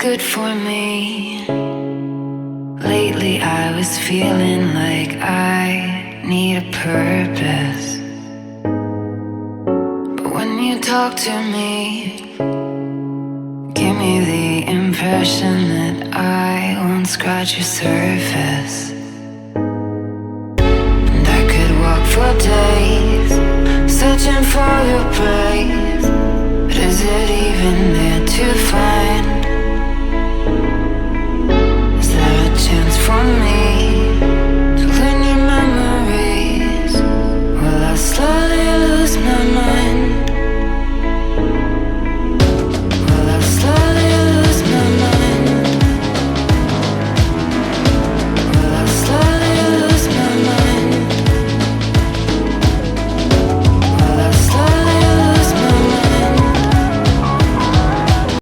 good for me. Lately I was feeling like I need a purpose. But when you talk to me, give me the impression that I won't scratch your surface. And I could walk for days, searching for your praise. But is it even there to find? Is there a chance for me?